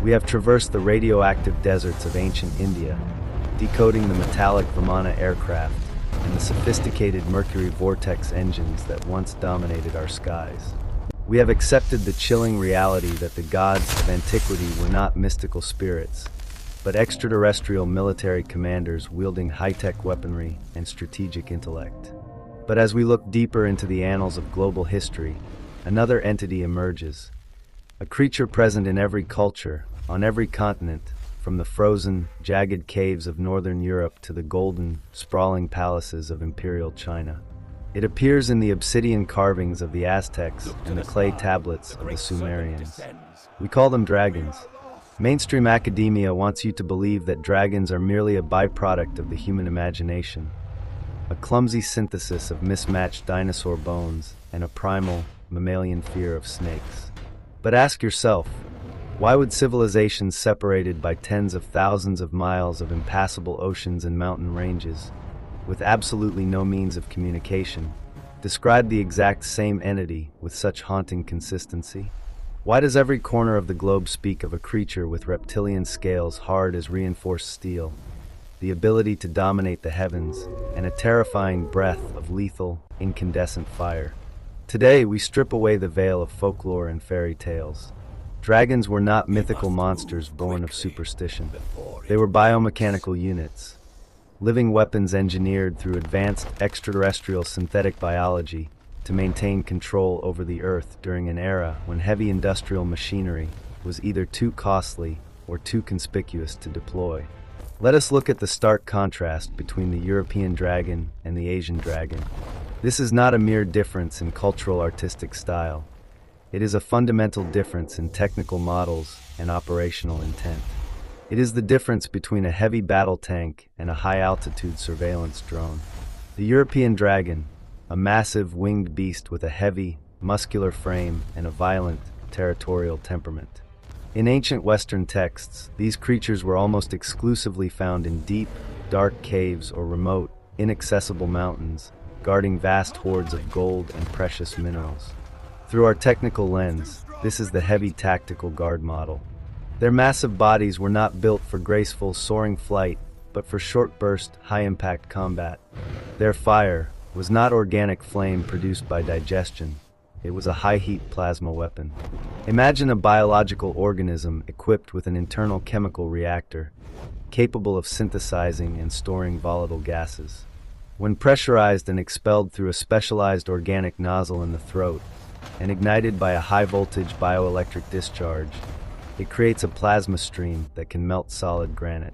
We have traversed the radioactive deserts of ancient India, decoding the metallic Vimana aircraft and the sophisticated mercury vortex engines that once dominated our skies. We have accepted the chilling reality that the gods of antiquity were not mystical spirits, but extraterrestrial military commanders wielding high-tech weaponry and strategic intellect. But as we look deeper into the annals of global history, another entity emerges. A creature present in every culture, on every continent, from the frozen, jagged caves of northern Europe to the golden, sprawling palaces of imperial China. It appears in the obsidian carvings of the Aztecs and the clay tablets of the Sumerians. We call them dragons. Mainstream academia wants you to believe that dragons are merely a byproduct of the human imagination, a clumsy synthesis of mismatched dinosaur bones and a primal, mammalian fear of snakes. But ask yourself, why would civilizations separated by tens of thousands of miles of impassable oceans and mountain ranges, with absolutely no means of communication, describe the exact same entity with such haunting consistency? Why does every corner of the globe speak of a creature with reptilian scales hard as reinforced steel, the ability to dominate the heavens, and a terrifying breath of lethal, incandescent fire? Today, we strip away the veil of folklore and fairy tales. Dragons were not mythical monsters born of superstition. They were biomechanical units, living weapons engineered through advanced extraterrestrial synthetic biology to maintain control over the Earth during an era when heavy industrial machinery was either too costly or too conspicuous to deploy. Let us look at the stark contrast between the European dragon and the Asian dragon. This is not a mere difference in cultural artistic style. It is a fundamental difference in technical models and operational intent. It is the difference between a heavy battle tank and a high-altitude surveillance drone. The European dragon, a massive winged beast with a heavy, muscular frame and a violent, territorial temperament. In ancient Western texts, these creatures were almost exclusively found in deep, dark caves or remote, inaccessible mountains, guarding vast hoards of gold and precious minerals. Through our technical lens, this is the heavy tactical guard model. Their massive bodies were not built for graceful, soaring flight, but for short-burst, high-impact combat. Their fire was not organic flame produced by digestion. It was a high-heat plasma weapon. Imagine a biological organism equipped with an internal chemical reactor, capable of synthesizing and storing volatile gases. When pressurized and expelled through a specialized organic nozzle in the throat, and ignited by a high-voltage bioelectric discharge, it creates a plasma stream that can melt solid granite.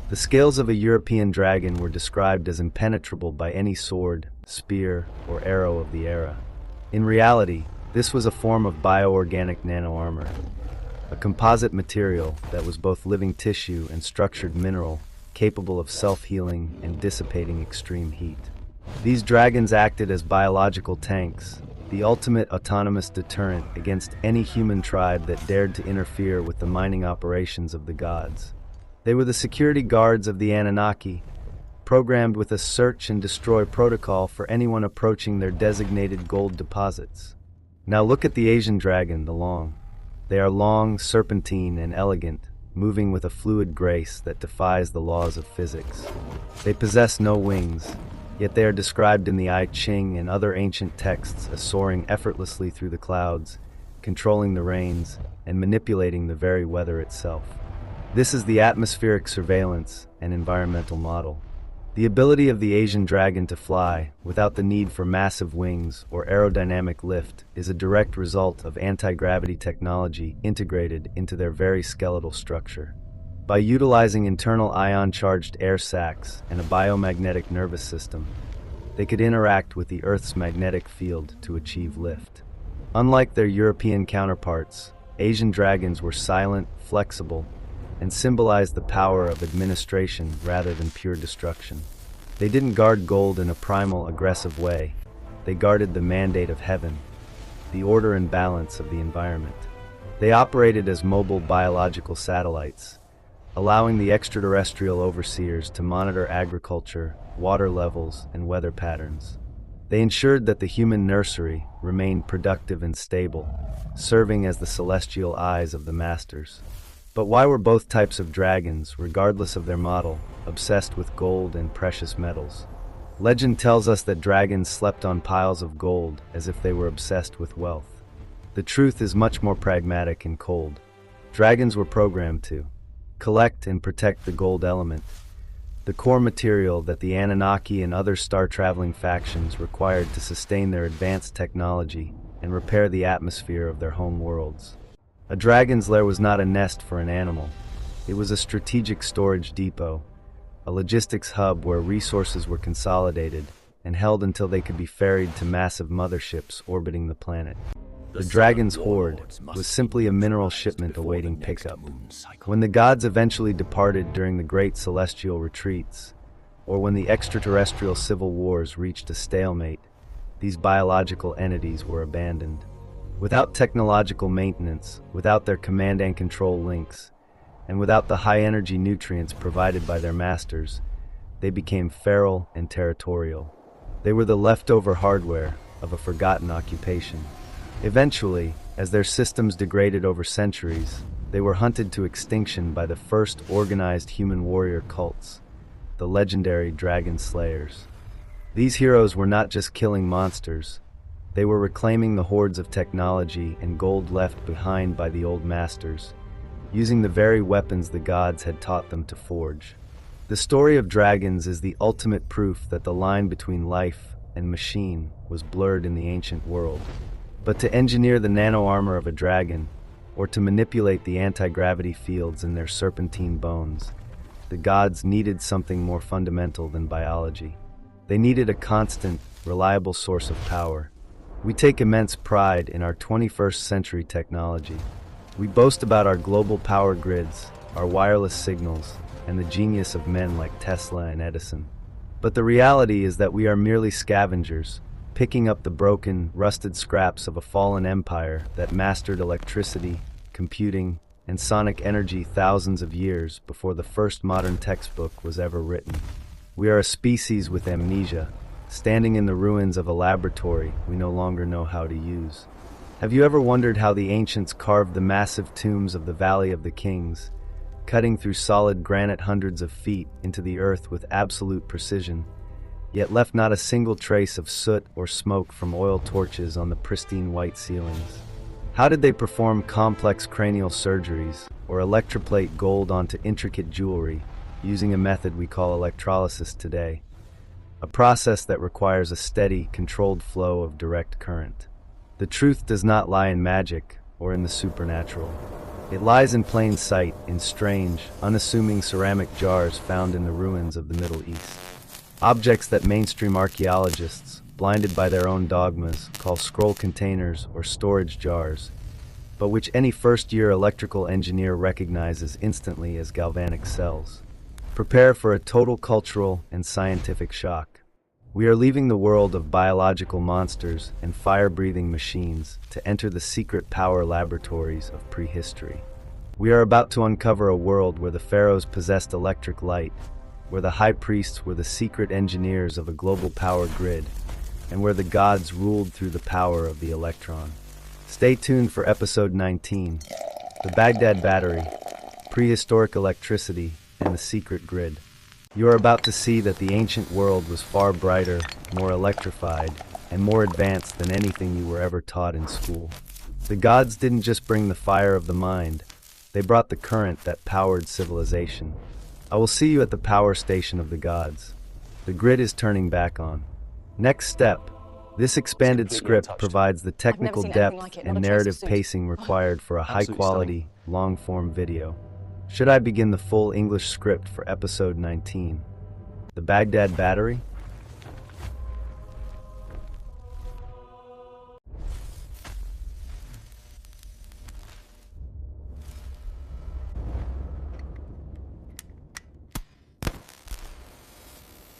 The scales of a European dragon were described as impenetrable by any sword, spear, or arrow of the era. In reality, this was a form of bioorganic nanoarmor, a composite material that was both living tissue and structured mineral, capable of self-healing and dissipating extreme heat. These dragons acted as biological tanks, the ultimate autonomous deterrent against any human tribe that dared to interfere with the mining operations of the gods. They were the security guards of the Anunnaki, programmed with a search and destroy protocol for anyone approaching their designated gold deposits. Now look at the Asian dragon, the long. They are long, serpentine, and elegant, moving with a fluid grace that defies the laws of physics. They possess no wings, yet they are described in the I Ching and other ancient texts as soaring effortlessly through the clouds, controlling the rains, and manipulating the very weather itself. This is the atmospheric surveillance and environmental model. The ability of the Asian dragon to fly, without the need for massive wings or aerodynamic lift, is a direct result of anti-gravity technology integrated into their very skeletal structure. By utilizing internal ion-charged air sacs and a biomagnetic nervous system, they could interact with the Earth's magnetic field to achieve lift. Unlike their European counterparts, Asian dragons were silent, flexible, and symbolized the power of administration rather than pure destruction. They didn't guard gold in a primal, aggressive way. They guarded the mandate of heaven, the order and balance of the environment. They operated as mobile biological satellites, allowing the extraterrestrial overseers to monitor agriculture, water levels, and weather patterns. They ensured that the human nursery remained productive and stable, serving as the celestial eyes of the masters. But why were both types of dragons, regardless of their model, obsessed with gold and precious metals? Legend tells us that dragons slept on piles of gold as if they were obsessed with wealth. The truth is much more pragmatic and cold. Dragons were programmed to collect and protect the gold element, the core material that the Anunnaki and other star-traveling factions required to sustain their advanced technology and repair the atmosphere of their home worlds. A dragon's lair was not a nest for an animal. It was a strategic storage depot, a logistics hub where resources were consolidated and held until they could be ferried to massive motherships orbiting the planet. The dragon's hoard was simply a mineral shipment awaiting pickup. When the gods eventually departed during the great celestial retreats, or when the extraterrestrial civil wars reached a stalemate, these biological entities were abandoned. Without technological maintenance, without their command and control links, and without the high-energy nutrients provided by their masters, they became feral and territorial. They were the leftover hardware of a forgotten occupation. Eventually, as their systems degraded over centuries, they were hunted to extinction by the first organized human warrior cults, the legendary dragon slayers. These heroes were not just killing monsters, they were reclaiming the hordes of technology and gold left behind by the old masters, using the very weapons the gods had taught them to forge. The story of dragons is the ultimate proof that the line between life and machine was blurred in the ancient world. But to engineer the nano-armor of a dragon, or to manipulate the anti-gravity fields in their serpentine bones, the gods needed something more fundamental than biology. They needed a constant, reliable source of power. We take immense pride in our 21st century technology. We boast about our global power grids, our wireless signals, and the genius of men like Tesla and Edison. But the reality is that we are merely scavengers, picking up the broken, rusted scraps of a fallen empire that mastered electricity, computing, and sonic energy thousands of years before the first modern textbook was ever written. We are a species with amnesia, standing in the ruins of a laboratory we no longer know how to use. Have you ever wondered how the ancients carved the massive tombs of the Valley of the Kings, cutting through solid granite hundreds of feet into the earth with absolute precision, yet left not a single trace of soot or smoke from oil torches on the pristine white ceilings? How did they perform complex cranial surgeries or electroplate gold onto intricate jewelry using a method we call electrolysis today? A process that requires a steady, controlled flow of direct current. The truth does not lie in magic or in the supernatural. It lies in plain sight in strange, unassuming ceramic jars found in the ruins of the Middle East. Objects that mainstream archaeologists, blinded by their own dogmas, call scroll containers or storage jars, but which any first-year electrical engineer recognizes instantly as galvanic cells. Prepare for a total cultural and scientific shock. We are leaving the world of biological monsters and fire-breathing machines to enter the secret power laboratories of prehistory. We are about to uncover a world where the pharaohs possessed electric light, where the high priests were the secret engineers of a global power grid, and where the gods ruled through the power of the electron. Stay tuned for episode 19, the Baghdad Battery, Prehistoric Electricity, and the Secret Grid. You are about to see that the ancient world was far brighter, more electrified, and more advanced than anything you were ever taught in school. The gods didn't just bring the fire of the mind, they brought the current that powered civilization. I will see you at the power station of the gods. The grid is turning back on. Next step. This expanded script provides the technical depth and narrative pacing required for a high-quality, long-form video. Should I begin the full English script for episode 19? The Baghdad Battery?